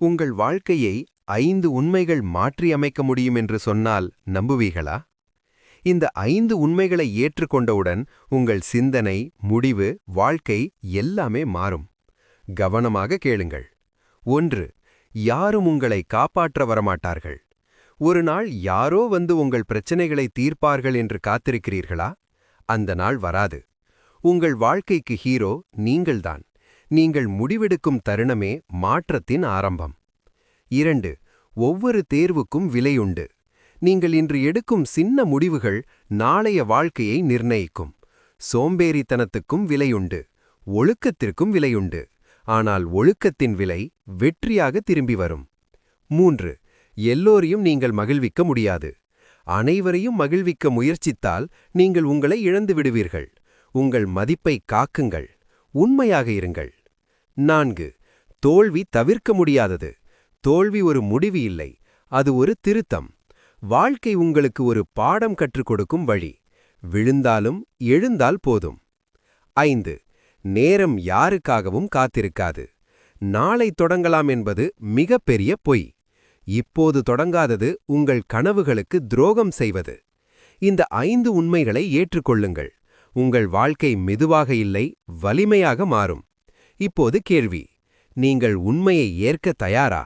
உங்கள் வாழ்க்கையை 5 உண்மைகள் மாற்றியமைக்க முடியும் என்று சொன்னால் நம்புவீர்களா? இந்த 5 உண்மைகளை ஏற்றுக்கொண்டவுடன் உங்கள் சிந்தனை, முடிவு, வாழ்க்கை எல்லாமே மாறும். கவனமாக கேளுங்கள். 1. யாரும் உங்களை காப்பாற்ற வரமாட்டார்கள். ஒரு நாள் யாரோ வந்து உங்கள் பிரச்சனைகளை தீர்ப்பார்கள் என்று காத்திருக்கிறீர்களா? அந்த நாள் வராது. உங்கள் வாழ்க்கைக்கு ஹீரோ நீங்கள்தான். நீங்கள் முடிவெடுக்கும் தருணமே மாற்றத்தின் ஆரம்பம். 2. ஒவ்வொரு தேர்வுக்கும் விலையுண்டு. நீங்கள் இன்று எடுக்கும் சின்ன முடிவுகள் நாளைய வாழ்க்கையை நிர்ணயிக்கும். சோம்பேறித்தனத்துக்கும் விலையுண்டு. ஒழுக்கத்திற்கும் விலையுண்டு. ஆனால் ஒழுக்கத்தின் விலை வெற்றியாக திரும்பி வரும். 3. எல்லோரையும் நீங்கள் மகிழ்விக்க முடியாது. அனைவரையும் மகிழ்விக்க முயற்சித்தால் நீங்கள் உங்களை இழந்து விடுவீர்கள். உங்கள் மதிப்பை காக்குங்கள். உண்மையாக இருங்கள். 4. தோல்வி தவிர்க்க முடியாதது. தோல்வி ஒரு முடிவு இல்லை, அது ஒரு திருத்தம். வாழ்க்கை உங்களுக்கு ஒரு பாடம் கற்றுக் கொடுக்கும் வழி. விழுந்தாலும் எழுந்தால் போதும். 5. நேரம் யாருக்காகவும் காத்திருக்காது. நாளை தொடங்கலாம் என்பது மிகப்பெரிய பொய். இப்போது தொடங்காதது உங்கள் கனவுகளுக்கு துரோகம் செய்வது. இந்த 5 உண்மைகளை ஏற்றுக்கொள்ளுங்கள். உங்கள் வாழ்க்கை மெதுவாக இல்லை, வலிமையாக மாறும். இப்போது கேள்வி: நீங்கள் உண்மையை ஏற்க தயாரா?